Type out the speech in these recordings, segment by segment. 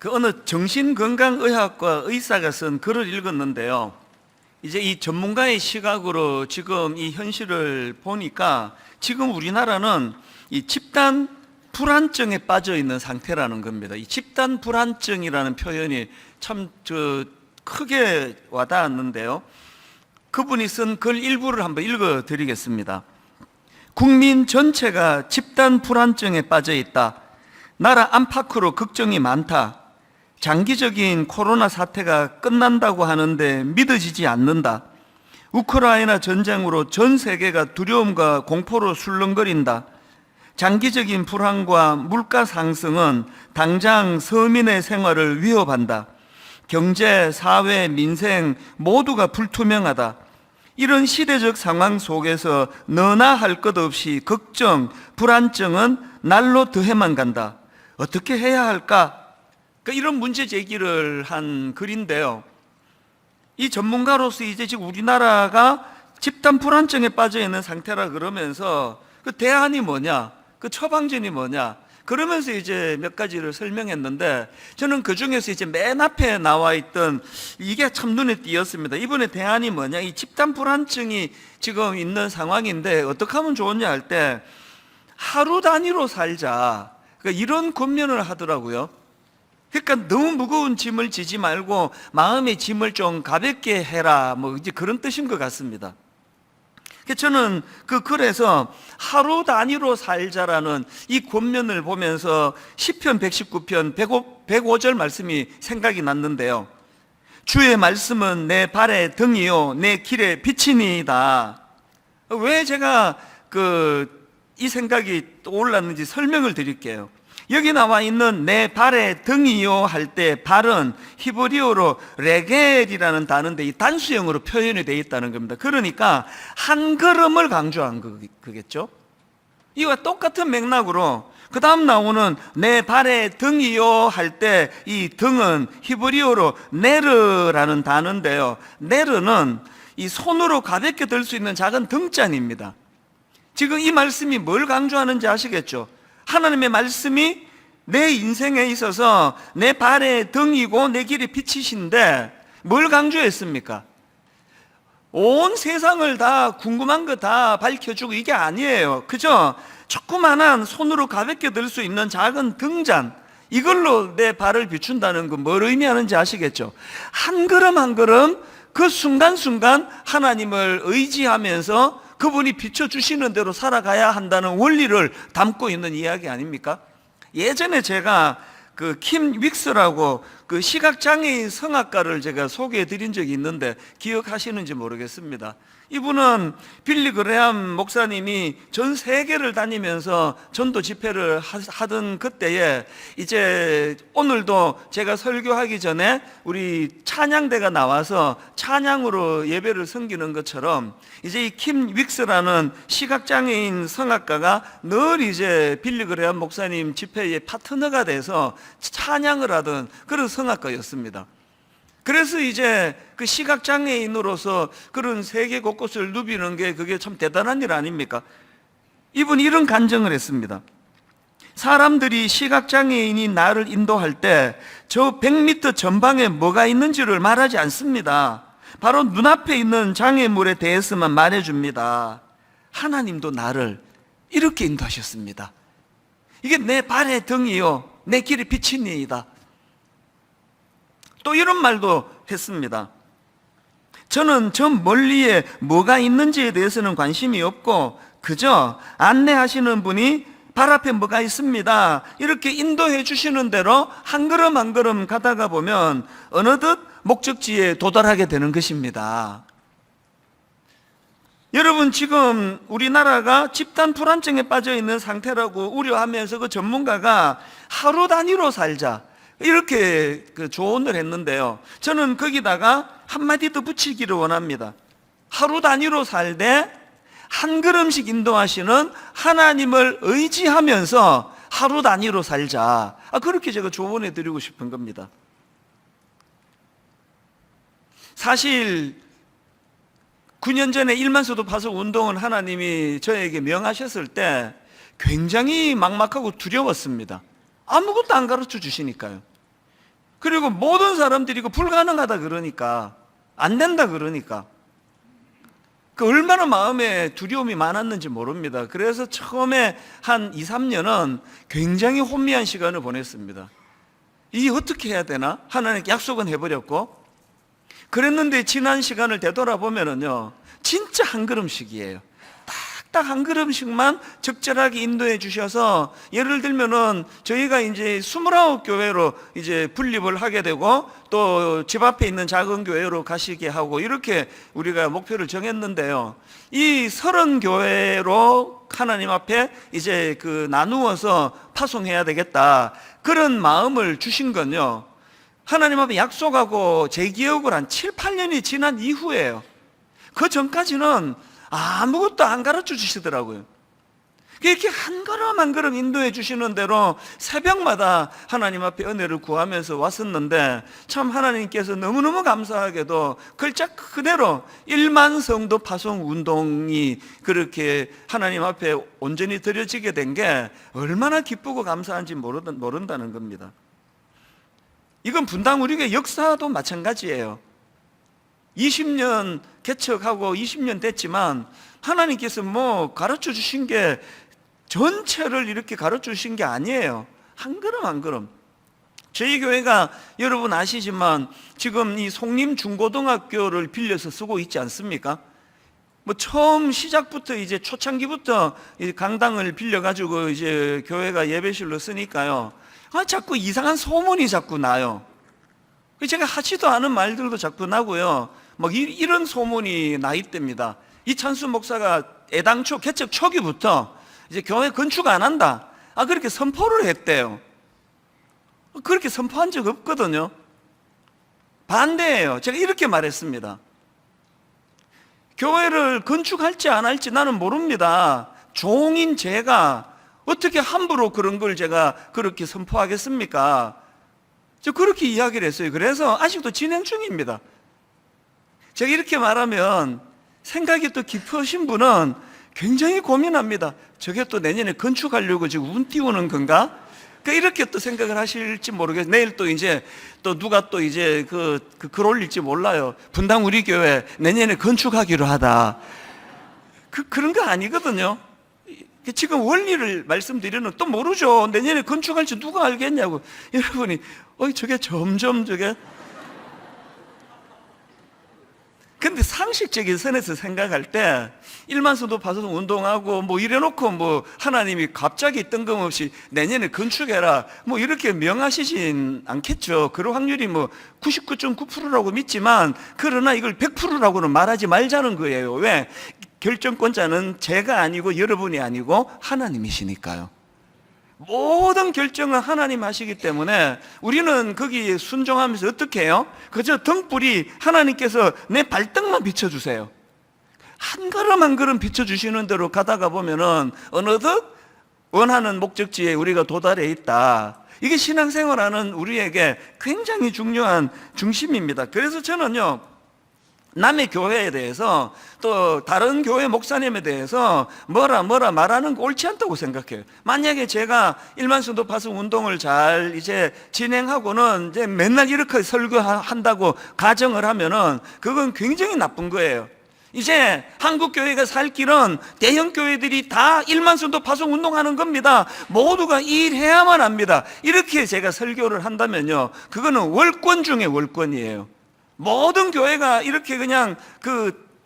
그 어느 정신건강의학과 의사가 쓴 글을 읽었는데요. 이제 이 전문가의 시각으로 지금 이 현실을 보니까 지금 우리나라는 이 집단 불안증에 빠져 있는 상태라는 겁니다. 이 집단 불안증이라는 표현이 참 크게 와닿았는데요. 그분이 쓴 글 일부를 한번 읽어 드리겠습니다. 국민 전체가 집단 불안증에 빠져 있다. 나라 안팎으로 걱정이 많다. 장기적인 코로나 사태가 끝난다고 하는데 믿어지지 않는다. 우크라이나 전쟁으로 전 세계가 두려움과 공포로 술렁거린다. 장기적인 불안과 물가 상승은 당장 서민의 생활을 위협한다. 경제, 사회, 민생 모두가 불투명하다. 이런 시대적 상황 속에서 너나 할 것 없이 걱정, 불안증은 날로 더해만 간다. 어떻게 해야 할까? 이런 문제 제기를 한 글인데요. 이 전문가로서 이제 지금 우리나라가 집단 불안증에 빠져 있는 상태라 그러면서 그 대안이 뭐냐, 그 처방전이 뭐냐, 그러면서 이제 몇 가지를 설명했는데 저는 그 중에서 이제 맨 앞에 나와 있던 이게 참 눈에 띄었습니다. 이번에 대안이 뭐냐, 이 집단 불안증이 지금 있는 상황인데 어떻게 하면 좋으냐 할 때 하루 단위로 살자, 그러니까 이런 권면을 하더라고요. 그러니까 너무 무거운 짐을 지지 말고 마음의 짐을 좀 가볍게 해라, 뭐 이제 그런 뜻인 것 같습니다. 저는 그 글에서 하루 단위로 살자라는 이 권면을 보면서 시편 119편 105절 말씀이 생각이 났는데요. 주의 말씀은 내 발의 등이요 내 길의 빛이니이다. 왜 제가 이 생각이 떠올랐는지 설명을 드릴게요. 여기 나와 있는 내 발의 등이요 할 때 발은 히브리어로 레겔이라는 단어인데 이 단수형으로 표현이 되어 있다는 겁니다. 그러니까 한 걸음을 강조한 거겠죠. 이와 똑같은 맥락으로 그 다음 나오는 내 발의 등이요 할 때 이 등은 히브리어로 네르라는 단어인데요. 네르는 이 손으로 가볍게 들 수 있는 작은 등잔입니다. 지금 이 말씀이 뭘 강조하는지 아시겠죠? 하나님의 말씀이 내 인생에 있어서 내 발의 등이고 내 길의 빛이신데 뭘 강조했습니까? 온 세상을 다 궁금한 거 다 밝혀주고 이게 아니에요. 그죠? 조그만한 손으로 가볍게 들 수 있는 작은 등잔, 이걸로 내 발을 비춘다는 건 뭘 의미하는지 아시겠죠? 한 걸음 한 걸음 그 순간순간 하나님을 의지하면서 그분이 비춰주시는 대로 살아가야 한다는 원리를 담고 있는 이야기 아닙니까? 예전에 제가 그 킴 윅스라고 그 시각장애인 성악가를 제가 소개해 드린 적이 있는데 기억하시는지 모르겠습니다. 이분은 빌리 그레함 목사님이 전 세계를 다니면서 전도 집회를 하던 그때에 이제 오늘도 제가 설교하기 전에 우리 찬양대가 나와서 찬양으로 예배를 섬기는 것처럼 이제 이 킴 윅스라는 시각장애인 성악가가 늘 이제 빌리 그레함 목사님 집회의 파트너가 돼서 찬양을 하던 그런 성악가였습니다. 그래서 이제 그 시각장애인으로서 그런 세계 곳곳을 누비는 게 그게 참 대단한 일 아닙니까? 이분이 이런 간증을 했습니다. 사람들이 시각장애인이 나를 인도할 때 저 100m 전방에 뭐가 있는지를 말하지 않습니다. 바로 눈앞에 있는 장애물에 대해서만 말해줍니다. 하나님도 나를 이렇게 인도하셨습니다. 이게 내 발의 등이요 내 길의 빛이니이다. 또 이런 말도 했습니다. 저는 저 멀리에 뭐가 있는지에 대해서는 관심이 없고 그저 안내하시는 분이 발 앞에 뭐가 있습니다 이렇게 인도해 주시는 대로 한 걸음 한 걸음 가다가 보면 어느덧 목적지에 도달하게 되는 것입니다. 여러분, 지금 우리나라가 집단 불안증에 빠져 있는 상태라고 우려하면서 그 전문가가 하루 단위로 살자 이렇게 조언을 했는데요. 저는 거기다가 한마디 더 붙이기를 원합니다. 하루 단위로 살되 한 걸음씩 인도하시는 하나님을 의지하면서 하루 단위로 살자. 그렇게 제가 조언해 드리고 싶은 겁니다. 사실 9년 전에 일만서도 파석 운동은 하나님이 저에게 명하셨을 때 굉장히 막막하고 두려웠습니다. 아무것도 안 가르쳐 주시니까요. 그리고 모든 사람들이 이거 불가능하다 그러니까, 안 된다 그러니까, 그 얼마나 마음에 두려움이 많았는지 모릅니다. 그래서 처음에 한 2, 3년은 굉장히 혼미한 시간을 보냈습니다. 이게 어떻게 해야 되나? 하나님께 약속은 해버렸고, 그랬는데 지난 시간을 되돌아보면은요, 진짜 한 걸음씩이에요. 딱 한 걸음씩만 적절하게 인도해 주셔서, 예를 들면은 저희가 이제 29교회로 이제 분립을 하게 되고, 또 집 앞에 있는 작은 교회로 가시게 하고, 이렇게 우리가 목표를 정했는데요, 이 30교회로 하나님 앞에 이제 그 나누어서 파송해야 되겠다, 그런 마음을 주신 건요, 하나님 앞에 약속하고 제 기억으로 한 7, 8년이 지난 이후에요. 그 전까지는 아무것도 안 가르쳐 주시더라고요. 이렇게 한 걸음 한 걸음 인도해 주시는 대로 새벽마다 하나님 앞에 은혜를 구하면서 왔었는데, 참 하나님께서 너무너무 감사하게도 글자 그대로 1만 성도 파송 운동이 그렇게 하나님 앞에 온전히 드려지게 된 게 얼마나 기쁘고 감사한지 모른다는 겁니다. 이건 분당 우리교회 역사도 마찬가지예요. 20년 개척하고 20년 됐지만 하나님께서 뭐 가르쳐 주신 게 전체를 이렇게 가르쳐 주신 게 아니에요. 한 걸음 한 걸음. 저희 교회가 여러분 아시지만 지금 이 송림 중고등학교를 빌려서 쓰고 있지 않습니까? 뭐 처음 시작부터 이제 초창기부터 강당을 빌려가지고 이제 교회가 예배실로 쓰니까요, 자꾸 이상한 소문이 자꾸 나요. 제가 하지도 않은 말들도 자꾸 나고요. 막 이런 소문이 나 있답니다. 이찬수 목사가 애당초 개척 초기부터 이제 교회 건축 안 한다, 그렇게 선포를 했대요. 그렇게 선포한 적 없거든요. 반대예요. 제가 이렇게 말했습니다. 교회를 건축할지 안 할지 나는 모릅니다. 종인 제가 어떻게 함부로 그런 걸 제가 그렇게 선포하겠습니까? 저 그렇게 이야기를 했어요. 그래서 아직도 진행 중입니다. 제가 이렇게 말하면 생각이 또 깊으신 분은 굉장히 고민합니다. 저게 또 내년에 건축하려고 지금 운 띄우는 건가? 이렇게 또 생각을 하실지 모르겠어요. 내일 또 이제 또 누가 또 이제 글 올릴지 몰라요. 분당 우리 교회 내년에 건축하기로 하다. 그런 거 아니거든요. 지금 원리를 말씀드리는 또 모르죠. 내년에 건축할지 누가 알겠냐고. 여러분이 저게 점점 저게. 근데 상식적인 선에서 생각할 때 1만 성도 파송 운동하고 뭐 이래놓고 뭐 하나님이 갑자기 뜬금없이 내년에 건축해라 뭐 이렇게 명하시진 않겠죠. 그럴 확률이 뭐 99.9%라고 믿지만, 그러나 이걸 100%라고는 말하지 말자는 거예요. 왜? 결정권자는 제가 아니고 여러분이 아니고 하나님이시니까요. 모든 결정은 하나님 하시기 때문에 우리는 거기에 순종하면서 어떻게 해요? 그저 등불이 하나님께서 내 발등만 비춰주세요. 한 걸음 한 걸음 비춰주시는 대로 가다가 보면은 어느덧 원하는 목적지에 우리가 도달해 있다. 이게 신앙생활하는 우리에게 굉장히 중요한 중심입니다. 그래서 저는요, 남의 교회에 대해서 또 다른 교회 목사님에 대해서 뭐라 말하는 거 옳지 않다고 생각해요. 만약에 제가 1만 성도 파송 운동을 잘 이제 진행하고는 이제 맨날 이렇게 설교한다고 가정을 하면은 그건 굉장히 나쁜 거예요. 이제 한국 교회가 살 길은 대형 교회들이 다 1만 성도 파송 운동하는 겁니다. 모두가 이 일해야만 합니다. 이렇게 제가 설교를 한다면요, 그거는 월권 중에 월권이에요. 모든 교회가 이렇게 그냥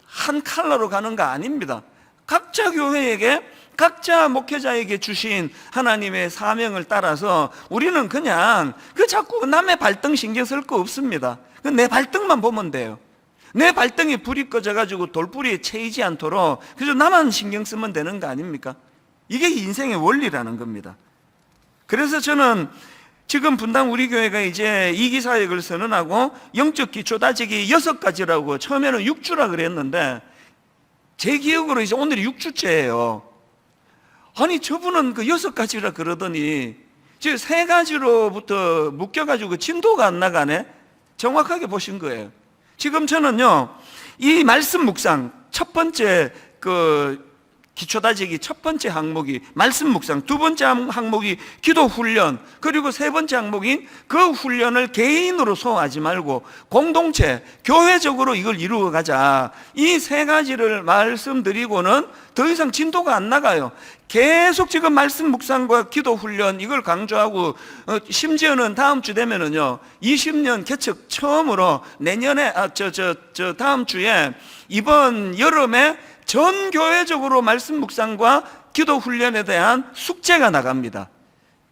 한 칼라로 가는 거 아닙니다. 각자 교회에게, 각자 목회자에게 주신 하나님의 사명을 따라서 우리는 그냥 자꾸 남의 발등 신경 쓸 거 없습니다. 내 발등만 보면 돼요. 내 발등에 불이 꺼져가지고 돌뿌리에 채이지 않도록 그저 나만 신경 쓰면 되는 거 아닙니까? 이게 인생의 원리라는 겁니다. 그래서 저는 지금 분당 우리 교회가 이제 이기사역을 선언하고 영적 기초 다지기 6가지라고 처음에는 6주라 그랬는데 제 기억으로 이제 오늘이 6주째예요. 아니 저분은 6가지라 그러더니 지금 3가지로부터 묶여가지고 진도가 안 나가네. 정확하게 보신 거예요. 지금 저는요, 이 말씀 묵상 첫 번째 기초다지기 첫 번째 항목이 말씀 묵상, 두 번째 항목이 기도 훈련, 그리고 세 번째 항목인 그 훈련을 개인으로 소화하지 말고 공동체, 교회적으로 이걸 이루어 가자. 이 세 가지를 말씀드리고는 더 이상 진도가 안 나가요. 계속 지금 말씀 묵상과 기도 훈련 이걸 강조하고 심지어는 다음 주 되면은요 20년 개척 처음으로 내년에 다음 주에 이번 여름에 전 교회적으로 말씀 묵상과 기도 훈련에 대한 숙제가 나갑니다.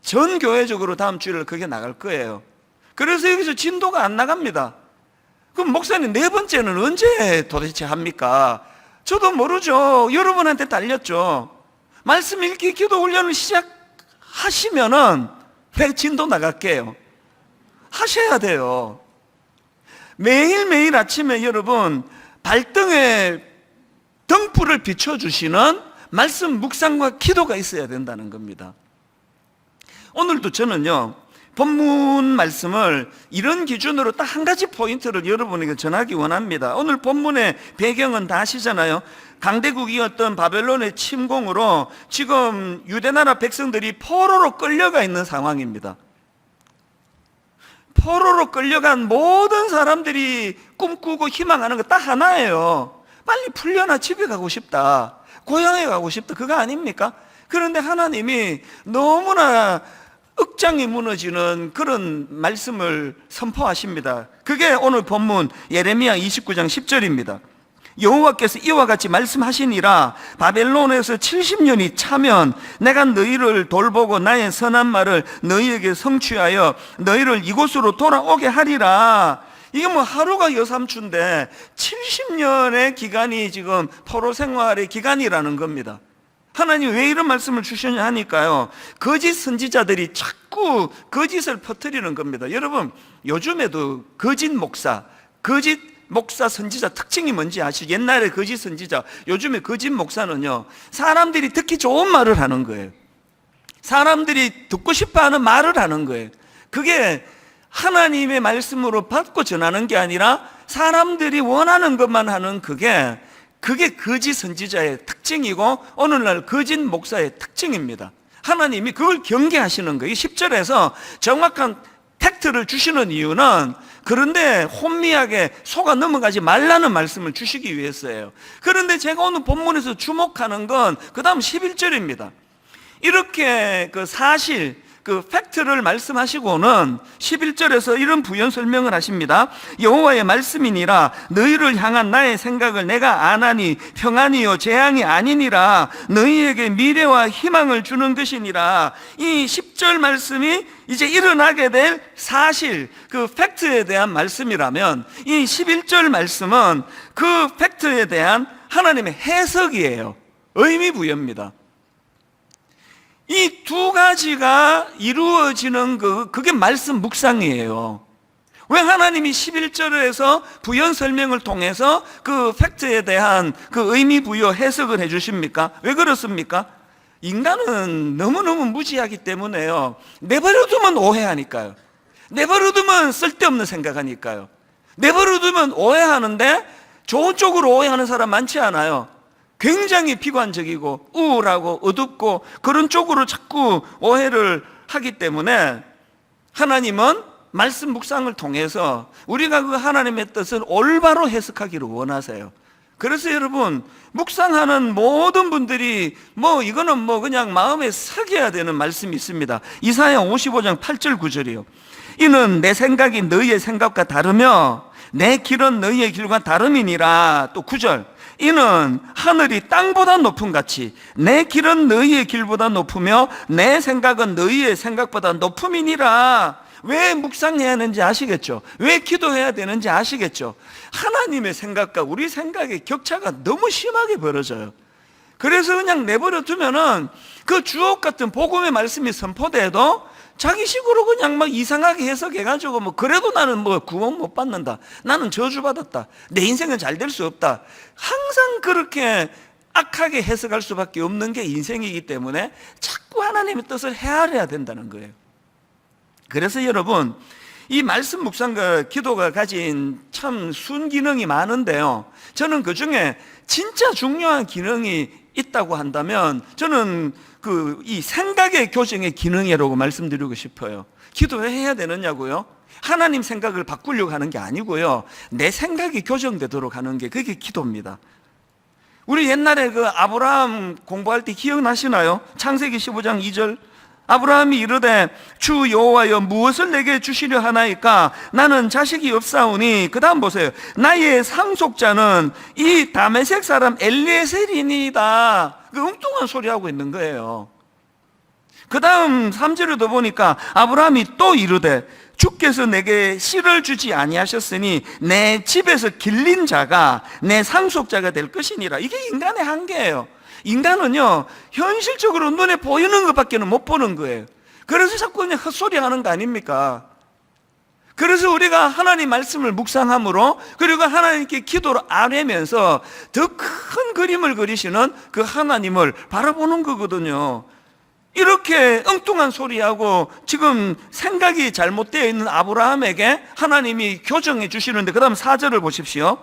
전 교회적으로 다음 주일 그게 나갈 거예요. 그래서 여기서 진도가 안 나갑니다. 그럼 목사님 네 번째는 언제 도대체 합니까? 저도 모르죠. 여러분한테 달렸죠. 말씀 읽기 기도 훈련을 시작하시면은 진도 나갈게요. 하셔야 돼요. 매일매일 아침에 여러분 발등에 등불을 비춰주시는 말씀 묵상과 기도가 있어야 된다는 겁니다. 오늘도 저는요 본문 말씀을 이런 기준으로 딱 한 가지 포인트를 여러분에게 전하기 원합니다. 오늘 본문의 배경은 다 아시잖아요. 강대국이었던 바벨론의 침공으로 지금 유대나라 백성들이 포로로 끌려가 있는 상황입니다. 포로로 끌려간 모든 사람들이 꿈꾸고 희망하는 거 딱 하나예요. 빨리 풀려나 집에 가고 싶다, 고향에 가고 싶다, 그거 아닙니까? 그런데 하나님이 너무나 억장이 무너지는 그런 말씀을 선포하십니다. 그게 오늘 본문 예레미야 29장 10절입니다. 여호와께서 이와 같이 말씀하시니라. 바벨론에서 70년이 차면 내가 너희를 돌보고 나의 선한 말을 너희에게 성취하여 너희를 이곳으로 돌아오게 하리라. 이게 뭐 하루가 여삼춘데 70년의 기간이 지금 포로 생활의 기간이라는 겁니다. 하나님 왜 이런 말씀을 주셨냐 하니까요, 거짓 선지자들이 자꾸 거짓을 퍼뜨리는 겁니다. 여러분 요즘에도 거짓 목사 선지자 특징이 뭔지 아시죠? 옛날에 거짓 선지자, 요즘에 거짓 목사는요 사람들이 듣기 좋은 말을 하는 거예요. 사람들이 듣고 싶어하는 말을 하는 거예요. 그게 하나님의 말씀으로 받고 전하는 게 아니라 사람들이 원하는 것만 하는 그게 거짓 선지자의 특징이고 오늘날 거짓 목사의 특징입니다. 하나님이 그걸 경계하시는 거예요. 10절에서 정확한 팩트를 주시는 이유는 그런데 혼미하게 속아 넘어가지 말라는 말씀을 주시기 위해서예요. 그런데 제가 오늘 본문에서 주목하는 건 그 다음 11절입니다. 이렇게 그 사실 그 팩트를 말씀하시고는 11절에서 이런 부연 설명을 하십니다. 여호와의 말씀이니라. 너희를 향한 나의 생각을 내가 아나니 평안이요 재앙이 아니니라. 너희에게 미래와 희망을 주는 것이니라. 이 10절 말씀이 이제 일어나게 될 사실, 그 팩트에 대한 말씀이라면 이 11절 말씀은 그 팩트에 대한 하나님의 해석이에요. 의미 부여입니다. 이 두 가지가 이루어지는 그게 말씀 묵상이에요. 왜 하나님이 11절에서 부연 설명을 통해서 그 팩트에 대한 그 의미 부여 해석을 해주십니까? 왜 그렇습니까? 인간은 너무너무 무지하기 때문에요. 내버려두면 오해하니까요. 내버려두면 쓸데없는 생각하니까요. 내버려두면 오해하는데 좋은 쪽으로 오해하는 사람 많지 않아요. 굉장히 비관적이고 우울하고 어둡고 그런 쪽으로 자꾸 오해를 하기 때문에 하나님은 말씀 묵상을 통해서 우리가 그 하나님의 뜻을 올바로 해석하기를 원하세요. 그래서 여러분 묵상하는 모든 분들이 이거는 그냥 마음에 새겨야 되는 말씀이 있습니다. 이사야 55장 8절 9절이요. 이는 내 생각이 너희의 생각과 다르며 내 길은 너희의 길과 다름이니라. 또 9절. 이는 하늘이 땅보다 높음 같이 내 길은 너희의 길보다 높으며 내 생각은 너희의 생각보다 높음이니라. 왜 묵상해야 하는지 아시겠죠? 왜 기도해야 되는지 아시겠죠? 하나님의 생각과 우리 생각의 격차가 너무 심하게 벌어져요. 그래서 그냥 내버려 두면은 그 주옥 같은 복음의 말씀이 선포돼도 자기 식으로 그냥 이상하게 해석해가지고 그래도 나는 구원 못 받는다, 나는 저주받았다, 내 인생은 잘 될 수 없다, 항상 그렇게 악하게 해석할 수밖에 없는 게 인생이기 때문에 자꾸 하나님의 뜻을 헤아려야 된다는 거예요. 그래서 여러분 이 말씀 묵상과 기도가 가진 참 순기능이 많은데요, 저는 그 중에 진짜 중요한 기능이 있다고 한다면 저는 이 생각의 교정의 기능이라고 말씀드리고 싶어요. 기도를 해야 되느냐고요? 하나님 생각을 바꾸려고 하는 게 아니고요, 내 생각이 교정되도록 하는 게 그게 기도입니다. 우리 옛날에 그 아브라함 공부할 때 기억나시나요? 창세기 15장 2절, 아브라함이 이르되 주 여호와여 무엇을 내게 주시려 하나이까? 나는 자식이 없사오니, 그 다음 보세요, 나의 상속자는 이 다메섹 사람 엘리에셀이니이다. 그 엉뚱한 소리 하고 있는 거예요. 그 다음 3절에도 보니까 아브라함이 또 이르되 주께서 내게 씨를 주지 아니하셨으니 내 집에서 길린 자가 내 상속자가 될 것이니라. 이게 인간의 한계예요. 인간은요, 현실적으로 눈에 보이는 것밖에는 못 보는 거예요. 그래서 자꾸 그냥 헛소리 하는 거 아닙니까? 그래서 우리가 하나님 말씀을 묵상함으로, 그리고 하나님께 기도를 아뢰면서 더 큰 그림을 그리시는 그 하나님을 바라보는 거거든요. 이렇게 엉뚱한 소리하고 지금 생각이 잘못되어 있는 아브라함에게 하나님이 교정해 주시는데, 그 다음 4절을 보십시오.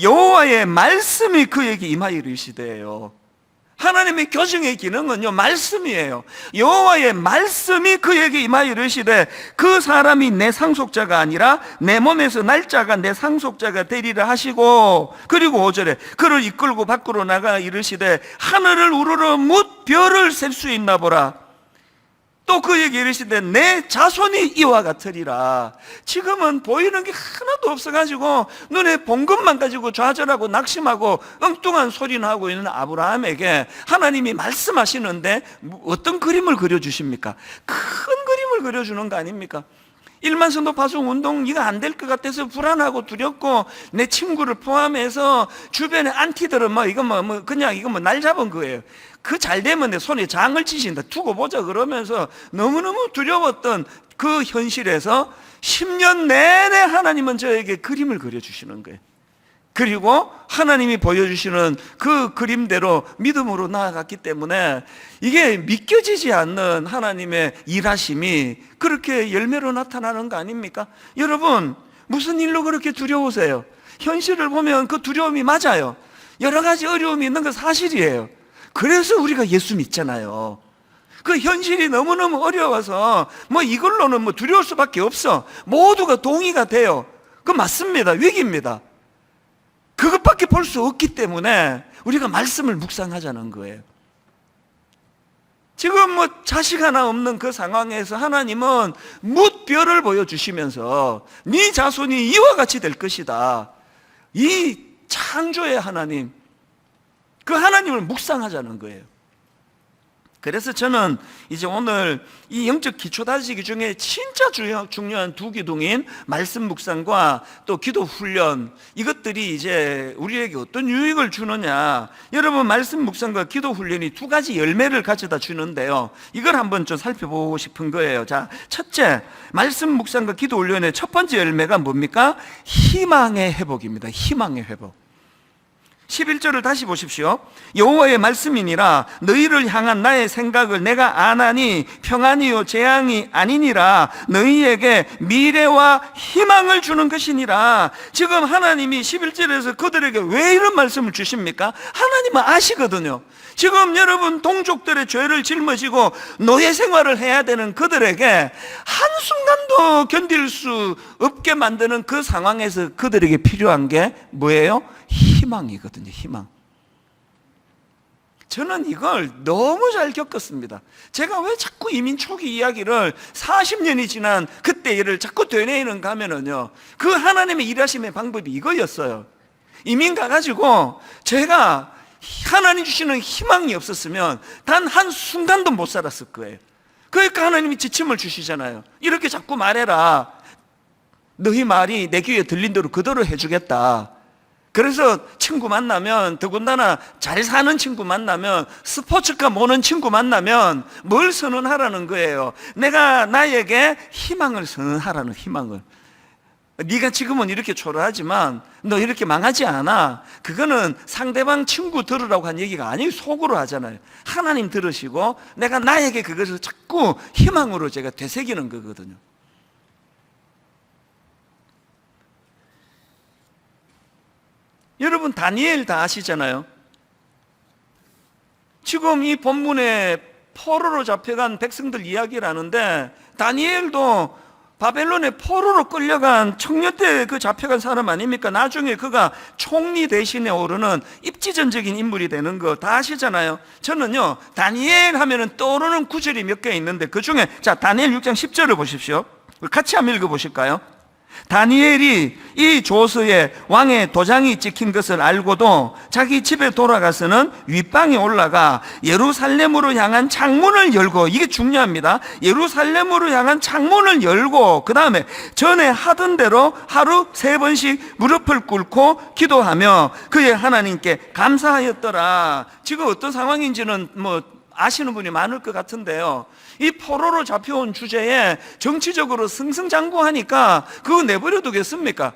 여호와의 말씀이 그에게 임하여 이르시되요. 하나님의 교정의 기능은요, 말씀이에요. 여호와의 말씀이 그에게 임하여 이르시되 그 사람이 내 상속자가 아니라 내 몸에서 날짜가 내 상속자가 되리라 하시고, 그리고 5절에 그를 이끌고 밖으로 나가 이르시되 하늘을 우러러 뭇 별을 셀 수 있나 보라. 또 그에게 이르시되 내 자손이 이와 같으리라. 지금은 보이는 게 하나도 없어가지고 눈에 본 것만 가지고 좌절하고 낙심하고 엉뚱한 소리나 하고 있는 아브라함에게 하나님이 말씀하시는데 어떤 그림을 그려주십니까? 큰 그림을 그려주는 거 아닙니까? 1만 성도 파송 운동 이거 안 될 것 같아서 불안하고 두렵고, 내 친구를 포함해서 주변에 안티들은 그냥 이거 날 잡은 거예요. 그 잘 되면 내 손에 장을 치신다, 두고 보자 그러면서 너무너무 두려웠던 그 현실에서 10년 내내 하나님은 저에게 그림을 그려주시는 거예요. 그리고 하나님이 보여주시는 그 그림대로 믿음으로 나아갔기 때문에 이게 믿겨지지 않는 하나님의 일하심이 그렇게 열매로 나타나는 거 아닙니까? 여러분, 무슨 일로 그렇게 두려우세요? 현실을 보면 그 두려움이 맞아요. 여러 가지 어려움이 있는 건 사실이에요. 그래서 우리가 예수 믿잖아요. 그 현실이 너무너무 어려워서 이걸로는 두려울 수밖에 없어. 모두가 동의가 돼요. 그거 맞습니다. 위기입니다. 그것밖에 볼 수 없기 때문에 우리가 말씀을 묵상하자는 거예요. 지금 자식 하나 없는 그 상황에서 하나님은 뭇별을 보여주시면서 네 자손이 이와 같이 될 것이다. 이 창조의 하나님, 그 하나님을 묵상하자는 거예요. 그래서 저는 이제 오늘 이 영적 기초 다지기 중에 진짜 중요한 두 기둥인 말씀 묵상과 또 기도 훈련, 이것들이 이제 우리에게 어떤 유익을 주느냐. 여러분, 말씀 묵상과 기도 훈련이 두 가지 열매를 가져다 주는데요, 이걸 한번 좀 살펴보고 싶은 거예요. 자, 첫째, 말씀 묵상과 기도 훈련의 첫 번째 열매가 뭡니까? 희망의 회복입니다. 희망의 회복. 11절을 다시 보십시오. 여호와의 말씀이니라 너희를 향한 나의 생각을 내가 아나니 평안이요 재앙이 아니니라. 너희에게 미래와 희망을 주는 것이니라. 지금 하나님이 11절에서 그들에게 왜 이런 말씀을 주십니까? 하나님은 아시거든요. 지금 여러분 동족들의 죄를 짊어지고 노예 생활을 해야 되는 그들에게 한순간도 견딜 수 없게 만드는 그 상황에서 그들에게 필요한 게 뭐예요? 희망이거든요. 희망. 저는 이걸 너무 잘 겪었습니다. 제가 왜 자꾸 이민 초기 이야기를 40년이 지난 그때 일을 자꾸 되뇌이는가 하면은요, 그 하나님의 일하심의 방법이 이거였어요. 이민 가가지고 제가 하나님 주시는 희망이 없었으면 단 한순간도 못 살았을 거예요. 그러니까 하나님이 지침을 주시잖아요. 이렇게 자꾸 말해라. 너희 말이 내 귀에 들린 대로 그대로 해주겠다. 그래서 친구 만나면, 더군다나 잘 사는 친구 만나면, 스포츠카 모는 친구 만나면 뭘 선언하라는 거예요? 내가 나에게 희망을 선언하라는, 희망을. 네가 지금은 이렇게 초라하지만 너 이렇게 망하지 않아. 그거는 상대방 친구 들으라고 한 얘기가 아니에요. 속으로 하잖아요. 하나님 들으시고 내가 나에게 그것을 자꾸 희망으로 제가 되새기는 거거든요. 여러분, 다니엘 다 아시잖아요. 지금 이 본문에 포로로 잡혀간 백성들 이야기를 하는데, 다니엘도 바벨론에 포로로 끌려간 청년 때 그 잡혀간 사람 아닙니까? 나중에 그가 총리 대신에 오르는 입지전적인 인물이 되는 거 다 아시잖아요. 저는요, 다니엘 하면은 떠오르는 구절이 몇 개 있는데, 그 중에 자, 다니엘 6장 10절을 보십시오. 같이 한번 읽어보실까요? 다니엘이 이 조서에 왕의 도장이 찍힌 것을 알고도 자기 집에 돌아가서는 윗방에 올라가 예루살렘으로 향한 창문을 열고, 이게 중요합니다. 예루살렘으로 향한 창문을 열고, 그 다음에 전에 하던 대로 하루 3번씩 무릎을 꿇고 기도하며 그의 하나님께 감사하였더라. 지금 어떤 상황인지는 아시는 분이 많을 것 같은데요, 이 포로로 잡혀온 주제에 정치적으로 승승장구하니까 그거 내버려 두겠습니까?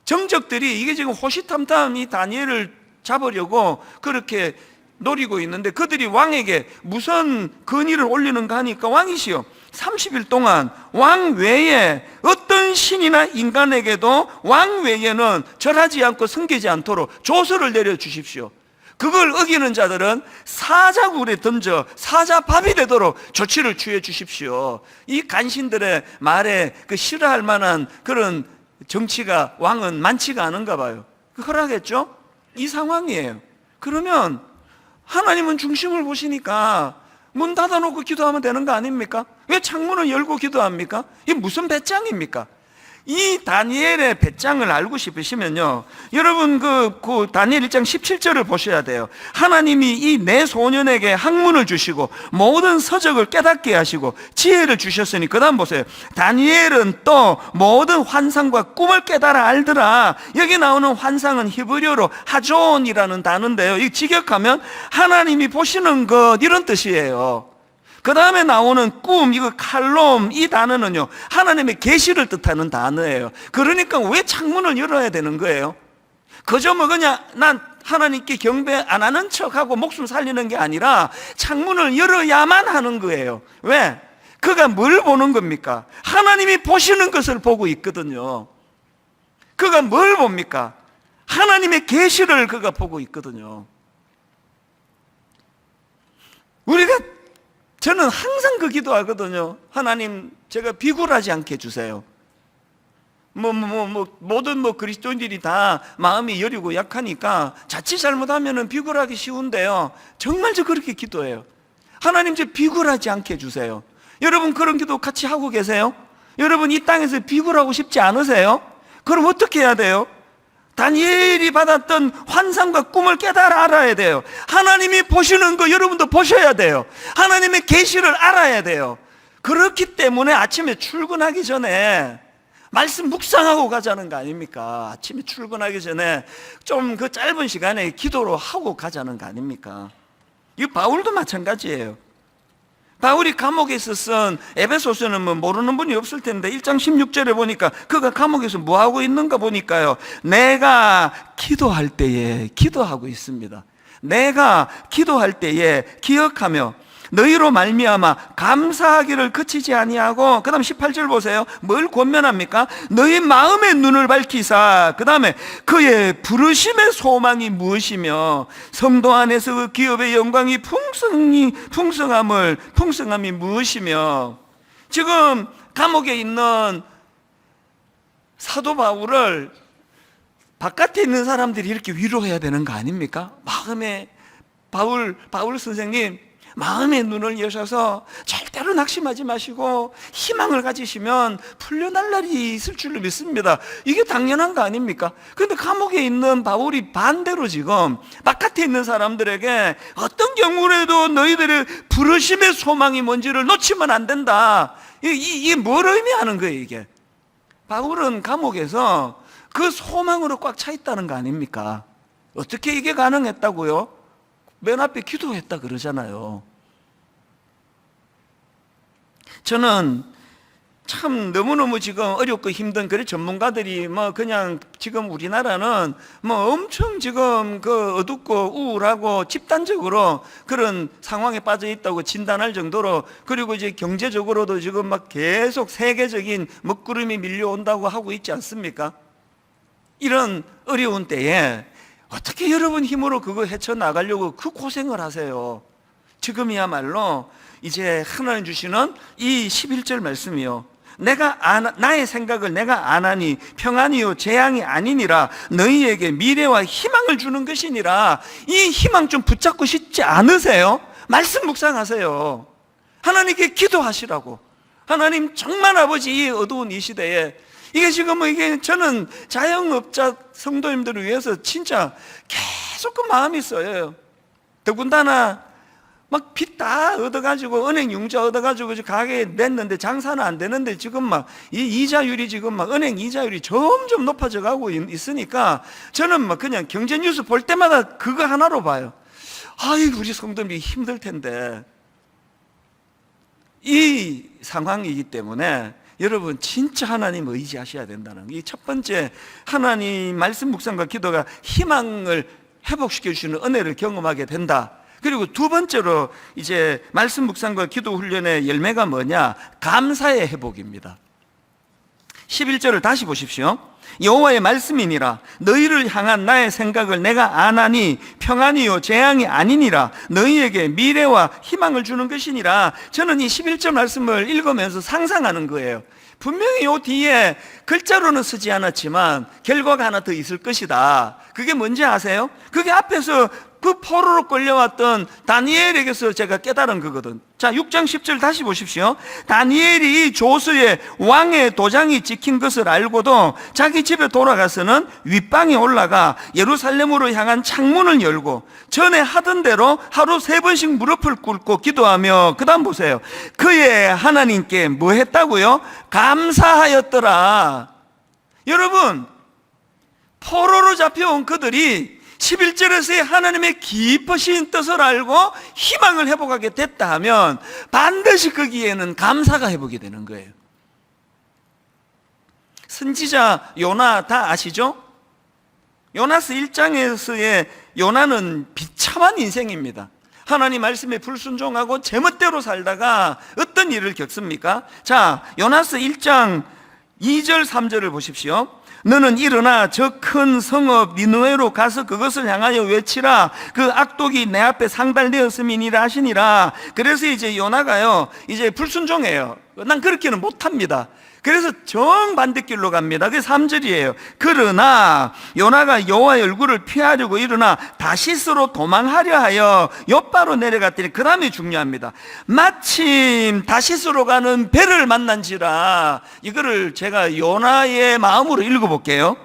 정적들이 이게 지금 호시탐탐 이 다니엘을 잡으려고 그렇게 노리고 있는데, 그들이 왕에게 무슨 건의를 올리는가 하니까, 왕이시여 30일 동안 왕 외에 어떤 신이나 인간에게도 왕 외에는 절하지 않고 섬기지 않도록 조서를 내려주십시오. 그걸 어기는 자들은 사자굴에 던져 사자밥이 되도록 조치를 취해 주십시오. 이 간신들의 말에 그 싫어할 만한 그런 정치가 왕은 많지가 않은가 봐요. 허락했죠? 이 상황이에요. 그러면 하나님은 중심을 보시니까 문 닫아놓고 기도하면 되는 거 아닙니까? 왜 창문을 열고 기도합니까? 이게 무슨 배짱입니까? 이 다니엘의 배짱을 알고 싶으시면요, 여러분 그 다니엘 1장 17절을 보셔야 돼요. 하나님이 이 내 소년에게 학문을 주시고 모든 서적을 깨닫게 하시고 지혜를 주셨으니, 그 다음 보세요. 다니엘은 또 모든 환상과 꿈을 깨달아 알더라. 여기 나오는 환상은 히브리어로 하존이라는 단어인데요, 이 직역하면 하나님이 보시는 것, 이런 뜻이에요. 그 다음에 나오는 꿈, 이거 칼롬, 이 단어는요, 하나님의 계시를 뜻하는 단어예요. 그러니까 왜 창문을 열어야 되는 거예요? 그저 그냥 난 하나님께 경배 안 하는 척하고 목숨 살리는 게 아니라 창문을 열어야만 하는 거예요. 왜? 그가 뭘 보는 겁니까? 하나님이 보시는 것을 보고 있거든요. 그가 뭘 봅니까? 하나님의 계시를 그가 보고 있거든요. 저는 항상 그 기도하거든요. 하나님, 제가 비굴하지 않게 해주세요. 모든 그리스도인들이 다 마음이 여리고 약하니까 자칫 잘못하면 비굴하기 쉬운데요, 정말 저 그렇게 기도해요. 하나님, 저 비굴하지 않게 해주세요. 여러분 그런 기도 같이 하고 계세요? 여러분 이 땅에서 비굴하고 싶지 않으세요? 그럼 어떻게 해야 돼요? 다니엘이 받았던 환상과 꿈을 깨달아 알아야 돼요. 하나님이 보시는 거 여러분도 보셔야 돼요. 하나님의 계시를 알아야 돼요. 그렇기 때문에 아침에 출근하기 전에 말씀 묵상하고 가자는 거 아닙니까? 아침에 출근하기 전에 좀 그 짧은 시간에 기도로 하고 가자는 거 아닙니까? 이 바울도 마찬가지예요. 바울이 감옥에서 쓴 에베소서는 모르는 분이 없을 텐데 1장 16절에 보니까 그가 감옥에서 뭐하고 있는가 보니까요, 내가 기도할 때에 기도하고 있습니다. 내가 기도할 때에 기억하며 너희로 말미암아 감사하기를 그치지 아니하고, 그 다음 18절 보세요. 뭘 권면합니까? 너희 마음의 눈을 밝히사, 그 다음에 그의 부르심의 소망이 무엇이며 성도 안에서 그 기업의 영광이 풍성함이 무엇이며. 지금 감옥에 있는 사도 바울을 바깥에 있는 사람들이 이렇게 위로해야 되는 거 아닙니까? 마음에 바울 선생님, 마음의 눈을 여셔서 절대로 낙심하지 마시고 희망을 가지시면 풀려날 날이 있을 줄로 믿습니다. 이게 당연한 거 아닙니까? 그런데 감옥에 있는 바울이 반대로 지금 바깥에 있는 사람들에게 어떤 경우라도 너희들의 부르심의 소망이 뭔지를 놓치면 안 된다. 이게 뭘 의미하는 거예요, 이게? 바울은 감옥에서 그 소망으로 꽉 차 있다는 거 아닙니까? 어떻게 이게 가능했다고요? 맨 앞에 기도했다 그러잖아요. 저는 참 너무너무 지금 어렵고 힘든, 그래 전문가들이 그냥 지금 우리나라는 엄청 지금 그 어둡고 우울하고 집단적으로 그런 상황에 빠져 있다고 진단할 정도로, 그리고 이제 경제적으로도 지금 계속 세계적인 먹구름이 밀려온다고 하고 있지 않습니까? 이런 어려운 때에 어떻게 여러분 힘으로 그거 헤쳐나가려고 그 고생을 하세요? 지금이야말로 이제 하나님 주시는 이 11절 말씀이요, 나의 생각을 내가 안하니 평안이요 재앙이 아니니라. 너희에게 미래와 희망을 주는 것이니라. 이 희망 좀 붙잡고 싶지 않으세요? 말씀 묵상하세요. 하나님께 기도하시라고. 하나님, 정말 아버지, 이 어두운 이 시대에 이게 지금 이게 저는 자영업자 성도님들을 위해서 진짜 계속 그 마음이 써요. 더군다나 막 빚 다 얻어가지고 은행 융자 얻어가지고 가게에 냈는데 장사는 안 되는데 지금 막 이 이자율이 지금 막 은행 이자율이 점점 높아져 가고 있으니까 저는 막 그냥 경제 뉴스 볼 때마다 그거 하나로 봐요. 아이, 우리 성도님이 힘들 텐데. 이 상황이기 때문에 여러분 진짜 하나님 의지하셔야 된다는, 이 첫 번째 하나님 말씀 묵상과 기도가 희망을 회복시켜 주시는 은혜를 경험하게 된다. 그리고 두 번째로 이제 말씀 묵상과 기도 훈련의 열매가 뭐냐? 감사의 회복입니다. 11절을 다시 보십시오. 여호와의 말씀이니라. 너희를 향한 나의 생각을 내가 안하니 평안이요 재앙이 아니니라. 너희에게 미래와 희망을 주는 것이니라. 저는 이 11절 말씀을 읽으면서 상상하는 거예요. 분명히 요 뒤에 글자로는 쓰지 않았지만 결과가 하나 더 있을 것이다. 그게 뭔지 아세요? 그게 앞에서 그 포로로 끌려왔던 다니엘에게서 제가 깨달은 거거든. 자, 6장 10절 다시 보십시오. 다니엘이 조서에 왕의 도장이 찍힌 것을 알고도 자기 집에 돌아가서는 윗방에 올라가 예루살렘으로 향한 창문을 열고 전에 하던 대로 하루 3번씩 무릎을 꿇고 기도하며, 그 다음 보세요. 그의 하나님께 뭐 했다고요? 감사하였더라. 여러분, 포로로 잡혀온 그들이 11절에서의 하나님의 깊으신 뜻을 알고 희망을 회복하게 됐다 하면 반드시 거기에는 감사가 회복이 되는 거예요. 선지자 요나 다 아시죠? 요나스 1장에서의 요나는 비참한 인생입니다. 하나님 말씀에 불순종하고 제멋대로 살다가 어떤 일을 겪습니까? 자, 요나스 1장 2절 3절을 보십시오. 너는 일어나 저 큰 성읍 니느웨로 가서 그것을 향하여 외치라. 그 악독이 내 앞에 상달되었음이니라 하시니라. 그래서 이제 요나가요, 이제 불순종해요. 난 그렇게는 못합니다. 그래서 정반대길로 갑니다. 그게 3절이에요. 그러나 요나가 여호와의 얼굴을 피하려고 일어나 다시스로 도망하려 하여 욥바로 내려갔더니, 그 다음에 중요합니다. 마침 다시스로 가는 배를 만난지라. 이거를 제가 요나의 마음으로 읽어볼게요.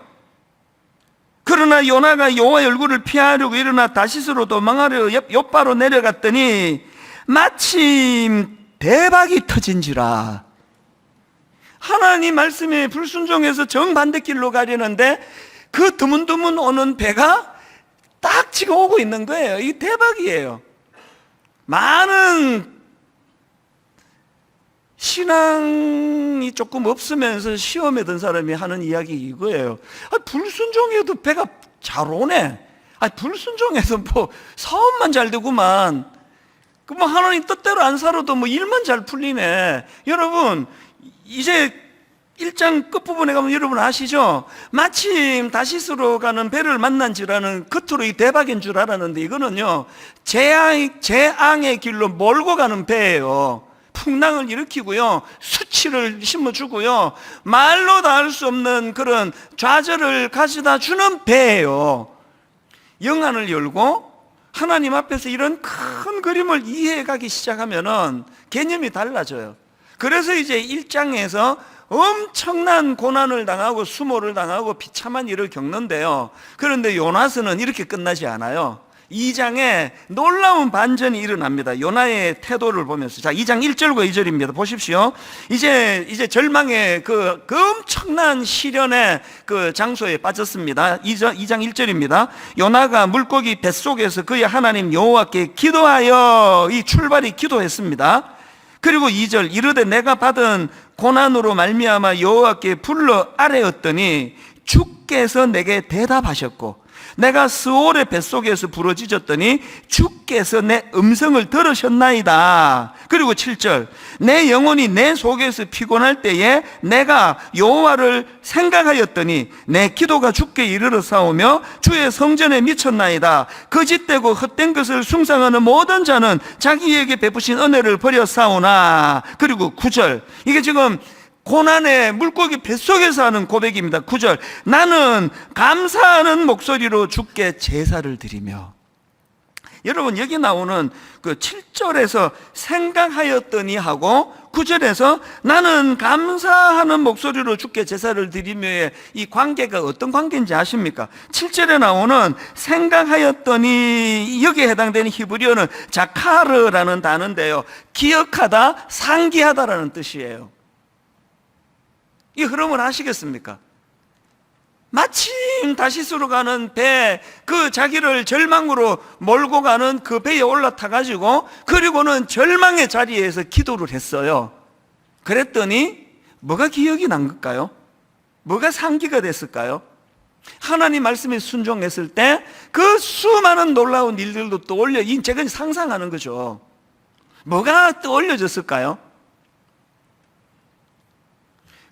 그러나 요나가 여호와의 얼굴을 피하려고 일어나 다시스로 도망하려 욥바로 내려갔더니 마침 대박이 터진지라. 하나님 말씀에 불순종해서 정반대길로 가려는데 그 드문드문 오는 배가 딱 지금 오고 있는 거예요. 이게 대박이에요. 많은 신앙이 조금 없으면서 시험에 든 사람이 하는 이야기 이거예요. 불순종해도 배가 잘 오네. 불순종해서 뭐 사업만 잘 되구만. 뭐 하나님 뜻대로 안 살아도 뭐 일만 잘 풀리네. 여러분, 이제 1장 끝부분에 가면 여러분 아시죠? 마침 다시스로 가는 배를 만난지라는 겉으로 이 대박인 줄 알았는데 이거는요, 재앙의 길로 몰고 가는 배예요. 풍랑을 일으키고요, 수치를 심어주고요, 말로 다 할 수 없는 그런 좌절을 가져다 주는 배예요. 영안을 열고 하나님 앞에서 이런 큰 그림을 이해해가기 시작하면은 개념이 달라져요. 그래서 이제 1장에서 엄청난 고난을 당하고 수모를 당하고 비참한 일을 겪는데요. 그런데 요나서는 이렇게 끝나지 않아요. 2장에 놀라운 반전이 일어납니다. 요나의 태도를 보면서. 자, 2장 1절과 2절입니다. 보십시오. 이제 절망의 그 엄청난 시련의 그 장소에 빠졌습니다. 2장 1절입니다. 요나가 물고기 뱃속에서 그의 하나님 여호와께 기도하여, 이 출발이 기도했습니다. 그리고 2절, 이르되 내가 받은 고난으로 말미암아 여호와께 불러 아뢰었더니 주께서 내게 대답하셨고. 내가 스올의 뱃속에서 부러지졌더니 주께서 내 음성을 들으셨나이다. 그리고 7절, 내 영혼이 내 속에서 피곤할 때에 내가 여호와를 생각하였더니 내 기도가 주께 이르러 싸우며 주의 성전에 미쳤나이다. 거짓되고 헛된 것을 숭상하는 모든 자는 자기에게 베푸신 은혜를 버려 싸우나. 그리고 9절, 이게 지금 고난의 물고기 뱃속에서 하는 고백입니다. 9절, 나는 감사하는 목소리로 주께 제사를 드리며. 여러분, 여기 나오는 그 7절에서 생각하였더니 하고 9절에서 나는 감사하는 목소리로 주께 제사를 드리며의 이 관계가 어떤 관계인지 아십니까? 7절에 나오는 생각하였더니 여기에 해당되는 히브리어는 자카르라는 단어인데요, 기억하다, 상기하다라는 뜻이에요. 이 흐름을 아시겠습니까? 마침 다시스로 가는 배, 그 자기를 절망으로 몰고 가는 그 배에 올라타 가지고 그리고는 절망의 자리에서 기도를 했어요. 그랬더니 뭐가 기억이 난 걸까요? 뭐가 상기가 됐을까요? 하나님 말씀에 순종했을 때 그 수많은 놀라운 일들도 떠올려, 제가 상상하는 거죠. 뭐가 떠올려졌을까요?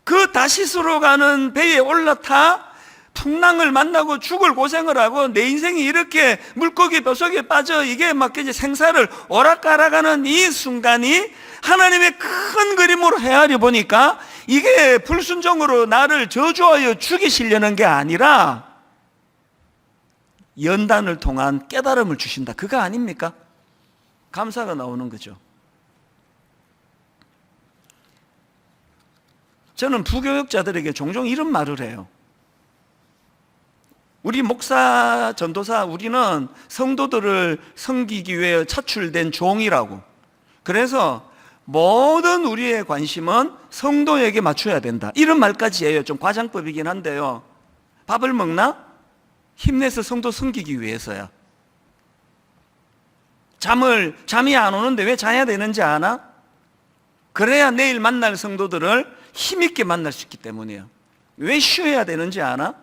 그 다시스로 가는 배에 올라타 풍랑을 만나고 죽을 고생을 하고 내 인생이 이렇게 물고기 뱃속에 빠져 이게 막 이제 생사를 오락가락하는 이 순간이 하나님의 큰 그림으로 헤아려 보니까 이게 불순종으로 나를 저주하여 죽이시려는 게 아니라 연단을 통한 깨달음을 주신다, 그거 아닙니까? 감사가 나오는 거죠. 저는 부교육자들에게 종종 이런 말을 해요. 우리 목사, 전도사, 우리는 성도들을 섬기기 위해 차출된 종이라고. 그래서 모든 우리의 관심은 성도에게 맞춰야 된다, 이런 말까지 해요. 좀 과장법이긴 한데요. 밥을 먹나? 힘내서 성도 섬기기 위해서야. 잠이 안 오는데 왜 자야 되는지 아나? 그래야 내일 만날 성도들을 힘있게 만날 수 있기 때문이에요. 왜 쉬어야 되는지 아나?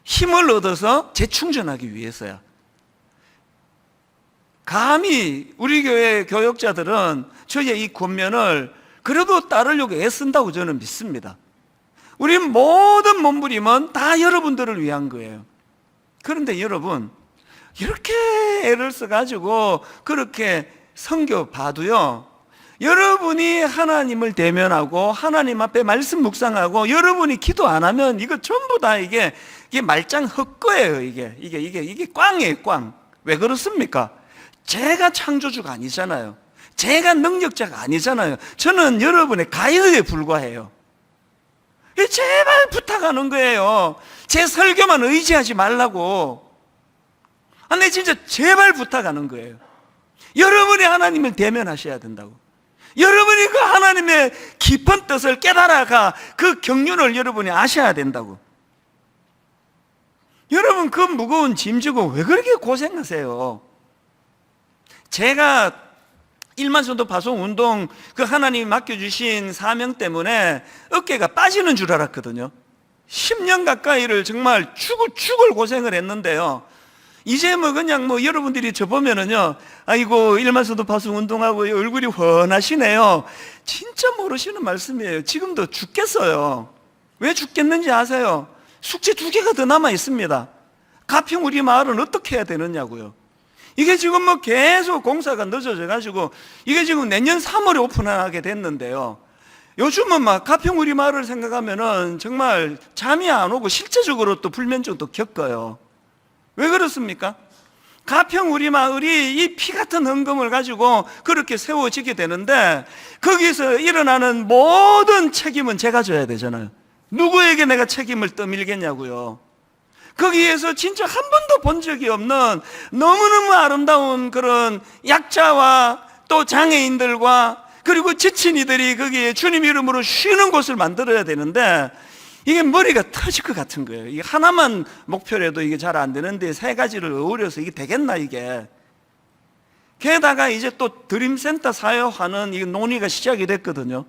힘을 얻어서 재충전하기 위해서야. 감히 우리 교회 교역자들은 저의 이 권면을 그래도 따르려고 애쓴다고 저는 믿습니다. 우리 모든 몸부림은 다 여러분들을 위한 거예요. 그런데 여러분, 이렇게 애를 써가지고 그렇게 섬겨봐도요, 여러분이 하나님을 대면하고 하나님 앞에 말씀 묵상하고 여러분이 기도 안 하면 이거 전부 다 이게 말짱 헛거예요. 이게 꽝이에요, 꽝. 왜 그렇습니까? 제가 창조주가 아니잖아요. 제가 능력자가 아니잖아요. 저는 여러분의 가이드에 불과해요. 제발 부탁하는 거예요. 제 설교만 의지하지 말라고. 내 진짜 제발 부탁하는 거예요. 여러분이 하나님을 대면하셔야 된다고. 여러분이 그 하나님의 깊은 뜻을 깨달아가 그 경륜을 여러분이 아셔야 된다고. 여러분, 그 무거운 짐 지고 왜 그렇게 고생하세요? 제가 일만성도 파송 운동 그 하나님이 맡겨주신 사명 때문에 어깨가 빠지는 줄 알았거든요. 10년 가까이를 정말 죽을 고생을 했는데요, 이제 그냥 여러분들이 저 보면은요, 아이고 일만성도 파송 운동하고 얼굴이 훤하시네요. 진짜 모르시는 말씀이에요. 지금도 죽겠어요. 왜 죽겠는지 아세요? 숙제 2개가 더 남아 있습니다. 가평 우리 마을은 어떻게 해야 되느냐고요. 이게 지금 계속 공사가 늦어져 가지고 이게 지금 내년 3월에 오픈하게 됐는데요, 요즘은 가평 우리 마을을 생각하면은 정말 잠이 안 오고 실제적으로 또 불면증도 겪어요. 왜 그렇습니까? 가평 우리 마을이 이 피 같은 헌금을 가지고 그렇게 세워지게 되는데 거기서 일어나는 모든 책임은 제가 져야 되잖아요. 누구에게 내가 책임을 떠밀겠냐고요. 거기에서 진짜 한 번도 본 적이 없는 너무너무 아름다운 그런 약자와 또 장애인들과 그리고 지친 이들이 거기에 주님 이름으로 쉬는 곳을 만들어야 되는데 이게 머리가 터질 것 같은 거예요. 이게 하나만 목표로 해도 이게 잘 안 되는데 3가지를 어우려서 이게 되겠나 이게. 게다가 이제 또 드림센터 사역하는 이 논의가 시작이 됐거든요.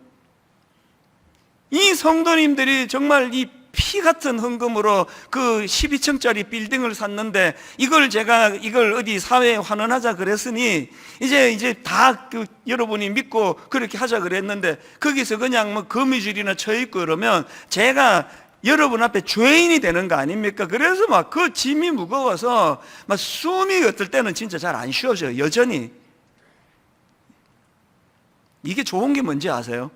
이 성도님들이 정말 이 피 피 같은 헌금으로 그 12층짜리 빌딩을 샀는데 이걸 어디 사회에 환원하자 그랬으니 이제 다 여러분이 믿고 그렇게 하자 그랬는데 거기서 그냥 뭐 거미줄이나 쳐 있고 그러면 제가 여러분 앞에 죄인이 되는 거 아닙니까? 그래서 막 그 짐이 무거워서 막 숨이 어떨 때는 진짜 잘 안 쉬어져요. 여전히. 이게 좋은 게 뭔지 아세요?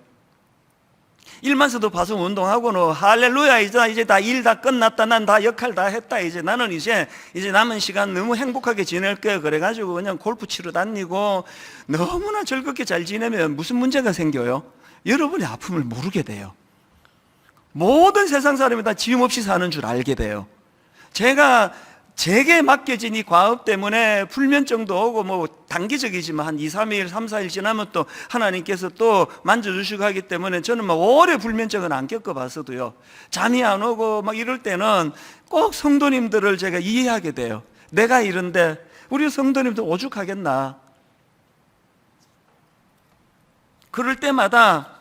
일만서도 파송 운동하고는 할렐루야 이제 다 일 다 끝났다, 난 다 역할 다 했다, 나는 이제 남은 시간 너무 행복하게 지낼 거야. 그래가지고 그냥 골프 치러 다니고 너무나 즐겁게 잘 지내면 무슨 문제가 생겨요? 여러분의 아픔을 모르게 돼요. 모든 세상 사람이 다 지음 없이 사는 줄 알게 돼요. 제게 맡겨진 이 과업 때문에 불면증도 오고 뭐 단기적이지만 한 2, 3일, 3, 4일 지나면 또 하나님께서 또 만져주시고 하기 때문에 저는 막 오래 불면증은 안 겪어봤어도요, 잠이 안 오고 막 이럴 때는 꼭 성도님들을 제가 이해하게 돼요. 내가 이런데 우리 성도님들 오죽하겠나. 그럴 때마다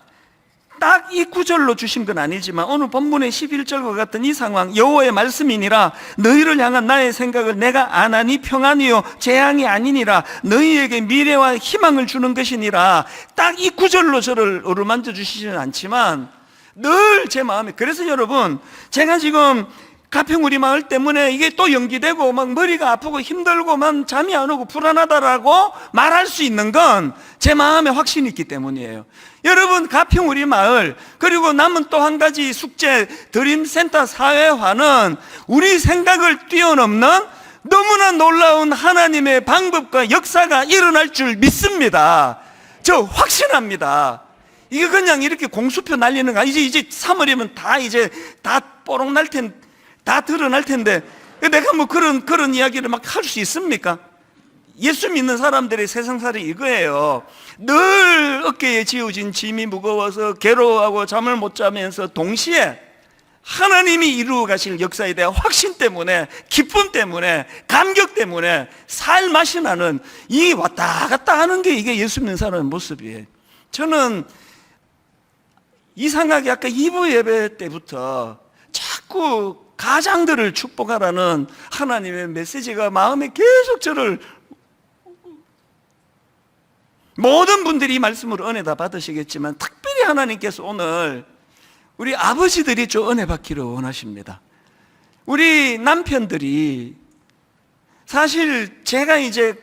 딱 이 구절로 주신 건 아니지만 오늘 본문의 11절과 같은 이 상황, 여호와의 말씀이니라 너희를 향한 나의 생각을 내가 아나니 평안이요 재앙이 아니니라 너희에게 미래와 희망을 주는 것이니라. 딱 이 구절로 저를 어루만져 주시지는 않지만 늘 제 마음에, 그래서 여러분 제가 지금 가평우리 마을 때문에 이게 또 연기되고 막 머리가 아프고 힘들고 막 잠이 안 오고 불안하다라고 말할 수 있는 건 제 마음에 확신이 있기 때문이에요. 여러분, 가평우리 마을 그리고 남은 또 한 가지 숙제 드림센터 사회화는 우리 생각을 뛰어넘는 너무나 놀라운 하나님의 방법과 역사가 일어날 줄 믿습니다. 저 확신합니다. 이게 그냥 이렇게 공수표 날리는 거 아니지. 이제 3월이면 다 뽀록 날 텐데, 다 드러날 텐데 내가 뭐 그런 이야기를 막 할 수 있습니까? 예수 믿는 사람들의 세상살이 이거예요. 늘 어깨에 지어진 짐이 무거워서 괴로워하고 잠을 못 자면서 동시에 하나님이 이루어 가실 역사에 대한 확신 때문에, 기쁨 때문에, 감격 때문에 살맛이 나는 이 왔다 갔다 하는 게 이게 예수 믿는 사람의 모습이에요. 저는 이상하게 아까 2부 예배 때부터 자꾸 가장들을 축복하라는 하나님의 메시지가 마음에 계속 저를, 모든 분들이 이 말씀으로 은혜 다 받으시겠지만 특별히 하나님께서 오늘 우리 아버지들이 좀 은혜 받기를 원하십니다. 우리 남편들이, 사실 제가 이제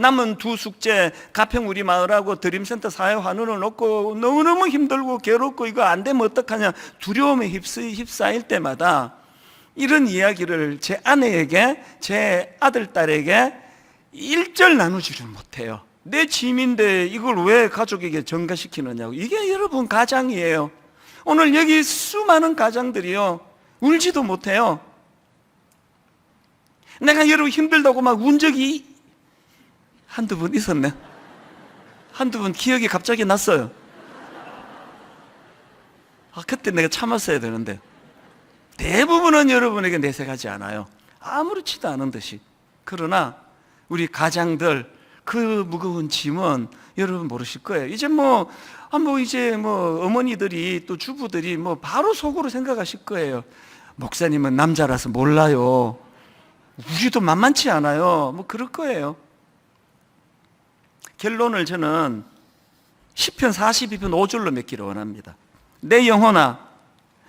남은 두 숙제 가평우리 마을하고 드림센터 사회환원을 놓고 너무너무 힘들고 괴롭고 이거 안 되면 어떡하냐 두려움에 휩싸일 때마다 이런 이야기를 제 아내에게, 제 아들, 딸에게 일절 나누지를 못해요. 내 짐인데 이걸 왜 가족에게 전가시키느냐고. 이게 여러분 가장이에요. 오늘 여기 수많은 가장들이요 울지도 못해요. 내가 여러분 힘들다고 막 운 적이 한두 번 있었네. 한두 번 기억이 갑자기 났어요. 그때 내가 참았어야 되는데 대부분은 여러분에게 내색하지 않아요. 아무렇지도 않은 듯이. 그러나 우리 가장들 그 무거운 짐은 여러분 모르실 거예요. 이제 어머니들이 또 주부들이 바로 속으로 생각하실 거예요. 목사님은 남자라서 몰라요. 우리도 만만치 않아요. 그럴 거예요. 결론을 저는 시편 42편 5절로 맺기를 원합니다. 내 영혼아,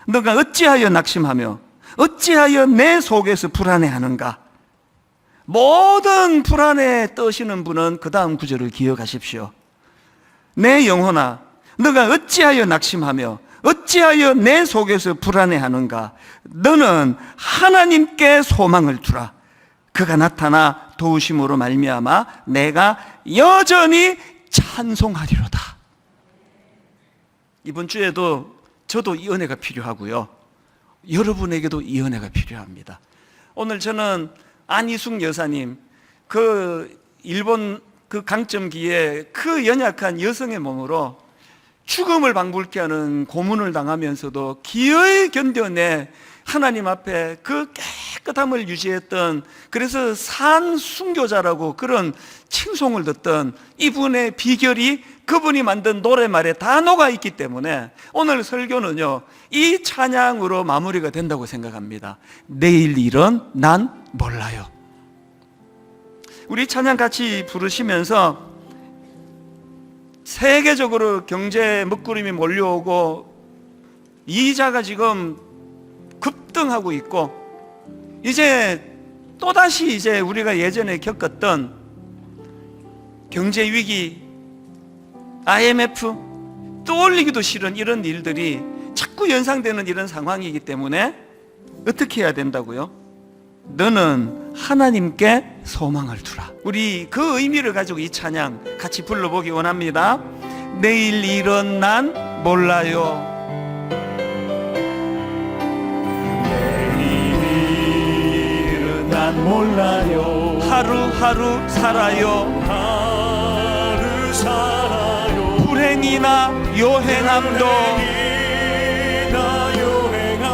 너가 어찌하여 낙심하며 어찌하여 내 속에서 불안해하는가. 모든 불안에 떠시는 분은 그 다음 구절을 기억하십시오. 내 영혼아, 너가 어찌하여 낙심하며 어찌하여 내 속에서 불안해하는가. 너는 하나님께 소망을 두라. 그가 나타나 도우심으로 말미암아 내가 여전히 찬송하리로다. 이번 주에도 저도 이 은혜가 필요하고요, 여러분에게도 이 은혜가 필요합니다. 오늘 저는 안희숙 여사님, 일본 강점기에 연약한 여성의 몸으로 죽음을 방불케 하는 고문을 당하면서도 기어이 견뎌내 하나님 앞에 그 깨끗함을 유지했던, 그래서 산 순교자라고 그런 칭송을 듣던 이분의 비결이 그분이 만든 노래말에 다 녹아있기 때문에 오늘 설교는요, 이 찬양으로 마무리가 된다고 생각합니다. 내일 일은 난 몰라요. 우리 찬양 같이 부르시면서 세계적으로 경제 먹구름이 몰려오고 이자가 지금 급등하고 있고, 이제 또다시 이제 우리가 예전에 겪었던 경제 위기, IMF, 떠올리기도 싫은 이런 일들이 자꾸 연상되는 이런 상황이기 때문에 어떻게 해야 된다고요? 너는 하나님께 소망을 두라. 우리 그 의미를 가지고 이 찬양 같이 불러보기 원합니다. 내일 일은 난 몰라요. 내일 일은 난 몰라요. 하루하루 살아요. 하루 살아요. 불행이나 요행함도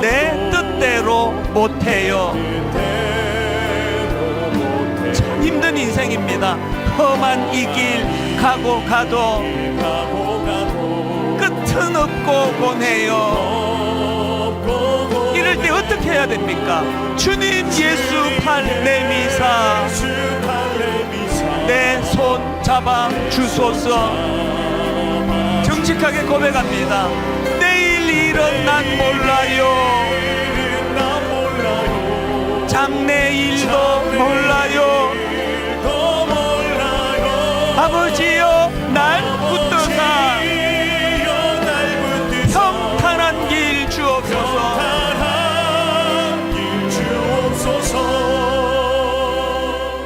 내 뜻대로 못해요. 참 힘든 인생입니다. 험한 이 길 가고 가도 끝은 없고 보내요. 이럴 때 어떻게 해야 됩니까? 주님 예수 팔 내미사 내 손 잡아 주소서. 정직하게 고백합니다. 내일 일은 난 몰라요. 장래일도 몰라요. 아버지여 날 붙드사 평탄한 길 주옵소서.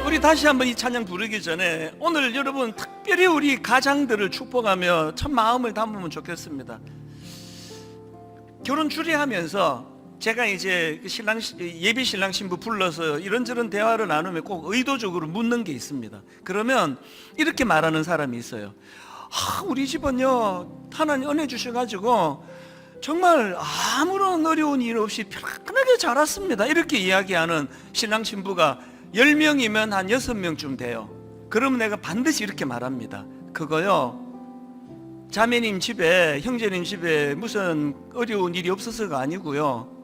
우리 다시 한번 이 찬양 부르기 전에 오늘 여러분 특별히 우리 가장들을 축복하며 참 마음을 담으면 좋겠습니다. 결혼 주례하면서 제가 이제 예비 신랑 신부 불러서 이런저런 대화를 나누면 꼭 의도적으로 묻는 게 있습니다. 그러면 이렇게 말하는 사람이 있어요. 우리 집은요, 하나님 은혜 주셔가지고 정말 아무런 어려운 일 없이 편하게 자랐습니다. 이렇게 이야기하는 신랑 신부가 10명이면 한 6명쯤 돼요. 그러면 내가 반드시 이렇게 말합니다. 그거요, 자매님 집에, 형제님 집에 무슨 어려운 일이 없어서가 아니고요,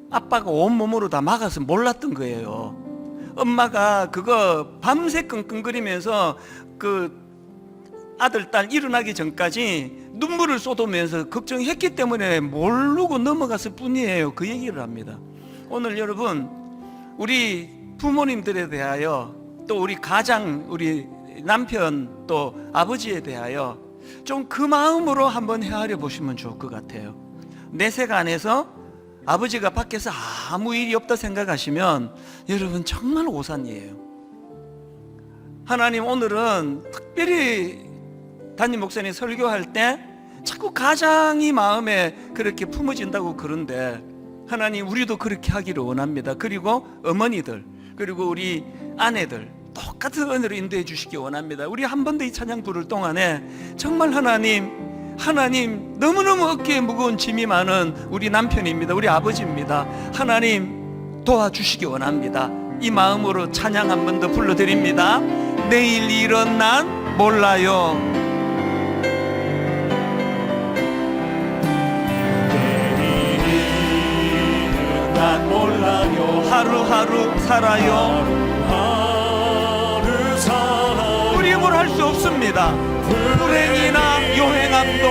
아빠가 온몸으로 다 막아서 몰랐던 거예요. 엄마가 그거 밤새 끙끙거리면서 그 아들, 딸 일어나기 전까지 눈물을 쏟으면서 걱정했기 때문에 모르고 넘어갔을 뿐이에요. 그 얘기를 합니다. 오늘 여러분, 우리 부모님들에 대하여, 또 우리 가장, 우리 남편, 또 아버지에 대하여 좀 그 마음으로 한번 헤아려 보시면 좋을 것 같아요. 내색 안에서 아버지가 밖에서 아무 일이 없다 생각하시면 여러분 정말 오산이에요. 하나님, 오늘은 특별히 담임 목사님 설교할 때 자꾸 가장이 마음에 그렇게 품어진다고 그런데, 하나님 우리도 그렇게 하기를 원합니다. 그리고 어머니들, 그리고 우리 아내들 똑같은 은혜로 인도해 주시기 원합니다. 우리 한 번 더 이 찬양 부를 동안에 정말 하나님 너무너무 어깨에 무거운 짐이 많은 우리 남편입니다. 우리 아버지입니다. 하나님 도와주시기 원합니다. 이 마음으로 찬양 한 번 더 불러드립니다. 내일 일은 난 몰라요. 내일 일은 난 몰라요. 하루하루 살아요. 하루 살아요. 우리 힘으로 할 수 없습니다. 불행이나 요행함도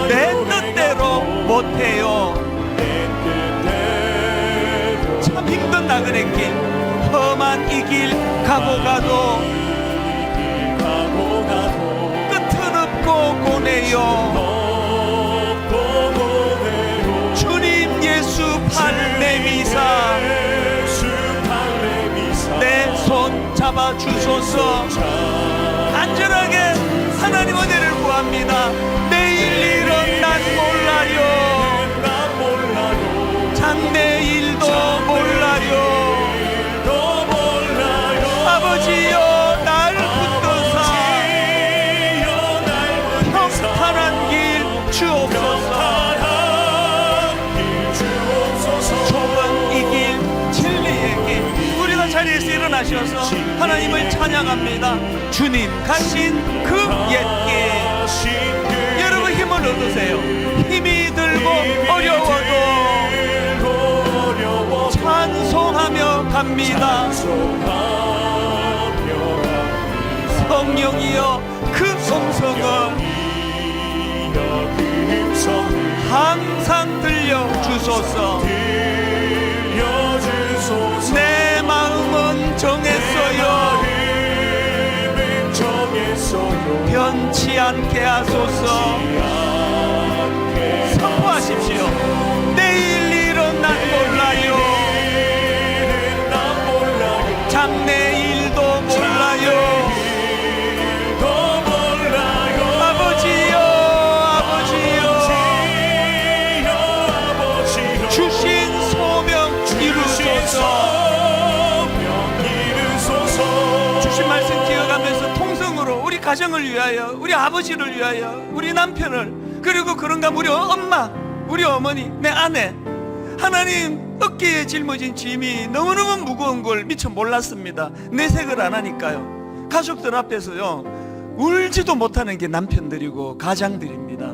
내 뜻대로 못해요. 참 힘든 나그네 길, 험한 이 길 가고 가도 끝은 없고 고네요. 주님 예수 팔 내미사 내 손 잡아 주소서. 안전하게 하나님 은혜를 구합니다. 내일 일은 난 몰라요. 장래일도 몰라요. 아버지여 날 붙드사 평탄한 길 주옵소서. 좁은 이 길 진리의 길. 우리가 자리에서 일어나셔서 하나님을 찬양합니다. 주님 가신 그 옛길 여러분 힘을 얻으세요. 힘이 들고 어려워도 찬송하며 갑니다. 성령이여 그 음성을 항상 들려주소서. 내 마음은 정했어요. 변치 않게 하소서. 선포하십시오. 내일 일은 난 몰라요. 장래일도 몰라요. 아버지여, 아버지여, 주신 소명 이루소서. 주신 말씀 기억하면서 통성으로 우리 가정을 위하여, 우리 아버지를 위하여, 우리 남편을, 그리고 그런가 우리 엄마, 우리 어머니, 내 아내, 하나님 어깨에 짊어진 짐이 너무너무 무거운 걸 미처 몰랐습니다. 내색을 안 하니까요. 가족들 앞에서요 울지도 못하는 게 남편들이고 가장들입니다.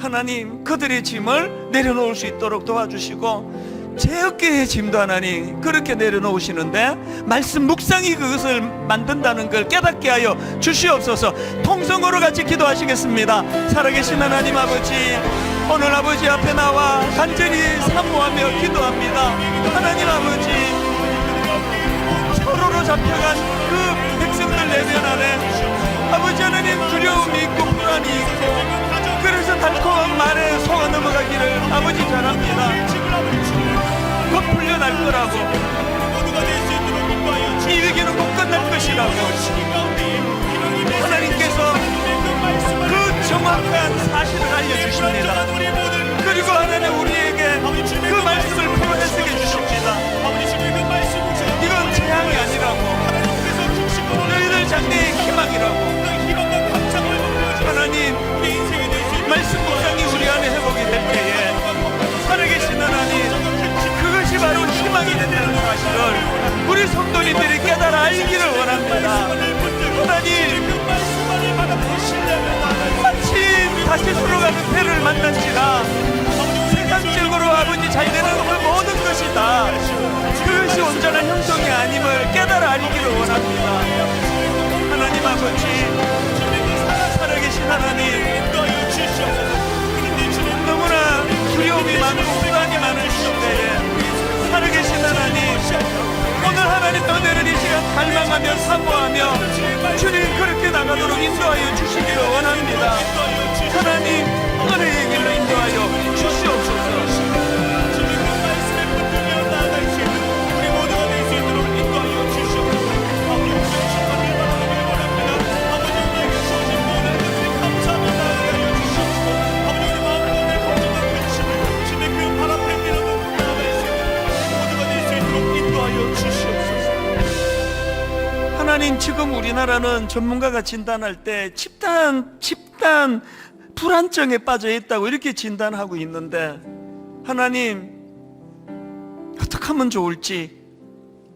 하나님 그들의 짐을 내려놓을 수 있도록 도와주시고, 제 어깨의 짐도 하나님 그렇게 내려놓으시는데 말씀 묵상이 그것을 만든다는 걸 깨닫게 하여 주시옵소서. 통성으로 같이 기도하시겠습니다. 살아계신 하나님 아버지, 오늘 아버지 앞에 나와 간절히 사모하며 기도합니다. 하나님 아버지, 서로로 잡혀간 그 백성들 내면 안에 아버지 하나님 두려움이 있고 불안이 있고, 그래서 달콤한 말에 속아 넘어가기를 아버지 잘합니다. 곧 풀려날 거라고, 이 위기는 곧 끝날 것이라고 하나님께서 그 정확한 사실을 알려주십니다. 그리고 하나님 우리에게 그 말씀을 풀어 해석해 주십니다. 이건 재앙이 아니라고, 너희들 장래의 희망이라고. 하나님 말씀 묵상이 우리 안에 회복이 될 때에 살아계신 하나님, 그것이 바로 희망이 된다는 사실을 우리 성도님들이 깨달아 알기를 원합니다. 하나님, 마치 다시 들어가는 배를 만난지라 세상적으로 아버지 잘 되는 그 모든 것이 다 그것이 온전한 형성이 아님을 깨달아 알기를 원합니다. 하나님 아버지, 살아계신 하나님, 너무나 두려움이 많고 불안이 많은 시대에 살아계신 하나님, 오늘 하나님 너희들은 이 시간 갈망하며 사모하며 주님 그렇게 나가도록 인도하여 주시기를 원합니다. 하나님 은혜의 길로 인도하여 주시옵소서. 하나님, 지금 우리나라는 전문가가 진단할 때 집단 불안증에 빠져 있다고 이렇게 진단하고 있는데, 하나님 어떻게 하면 좋을지,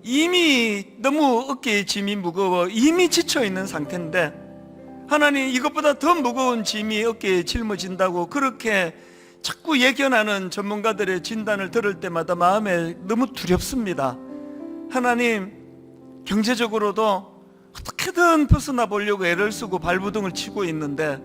이미 너무 어깨에 짐이 무거워 이미 지쳐 있는 상태인데, 하나님 이것보다 더 무거운 짐이 어깨에 짊어진다고 그렇게 자꾸 예견하는 전문가들의 진단을 들을 때마다 마음에 너무 두렵습니다. 하나님, 경제적으로도 어떻게든 벗어나 보려고 애를 쓰고 발부둥을 치고 있는데,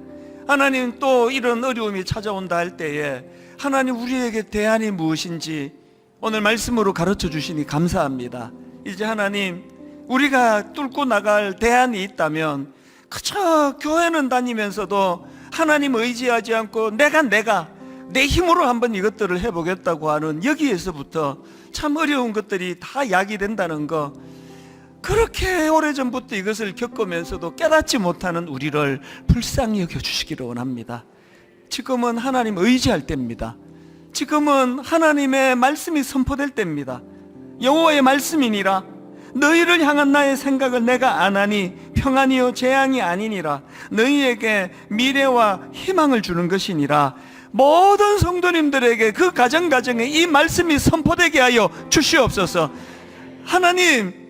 하나님 또 이런 어려움이 찾아온다 할 때에 하나님 우리에게 대안이 무엇인지 오늘 말씀으로 가르쳐 주시니 감사합니다. 이제 하나님, 우리가 뚫고 나갈 대안이 있다면 그저 교회는 다니면서도 하나님 의지하지 않고 내가 내 힘으로 한번 이것들을 해보겠다고 하는 여기에서부터 참 어려운 것들이 다 약이 된다는 거, 그렇게 오래전부터 이것을 겪으면서도 깨닫지 못하는 우리를 불쌍히 여겨주시기를 원합니다. 지금은 하나님 의지할 때입니다. 지금은 하나님의 말씀이 선포될 때입니다. 여호와의 말씀이니라 너희를 향한 나의 생각을 내가 아나니 평안이요 재앙이 아니니라 너희에게 미래와 희망을 주는 것이니라. 모든 성도님들에게 그 가정가정에 이 말씀이 선포되게 하여 주시옵소서. 하나님,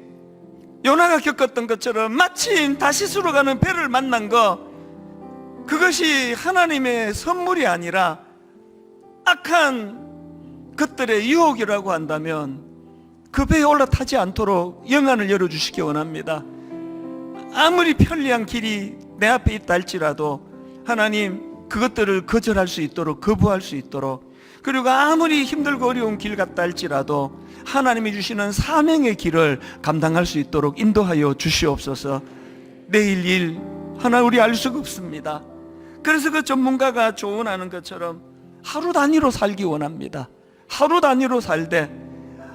요나가 겪었던 것처럼 마침 다시스로 가는 배를 만난 거, 그것이 하나님의 선물이 아니라 악한 것들의 유혹이라고 한다면 그 배에 올라타지 않도록 영안을 열어주시기 원합니다. 아무리 편리한 길이 내 앞에 있다 할지라도 하나님 그것들을 거절할 수 있도록, 거부할 수 있도록, 그리고 아무리 힘들고 어려운 길 같다 할지라도 하나님이 주시는 사명의 길을 감당할 수 있도록 인도하여 주시옵소서. 내일 일 하나 우리 알 수가 없습니다. 그래서 그 전문가가 조언하는 것처럼 하루 단위로 살기 원합니다. 하루 단위로 살되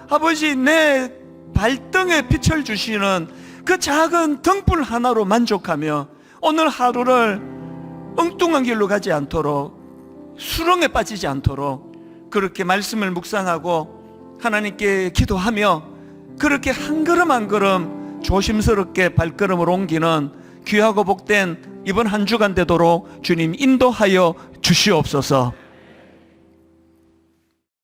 아버지 내 발등에 빛을 주시는 그 작은 등불 하나로 만족하며 오늘 하루를 엉뚱한 길로 가지 않도록, 수렁에 빠지지 않도록 그렇게 말씀을 묵상하고 하나님께 기도하며 그렇게 한 걸음 한 걸음 조심스럽게 발걸음을 옮기는 귀하고 복된 이번 한 주간 되도록 주님 인도하여 주시옵소서.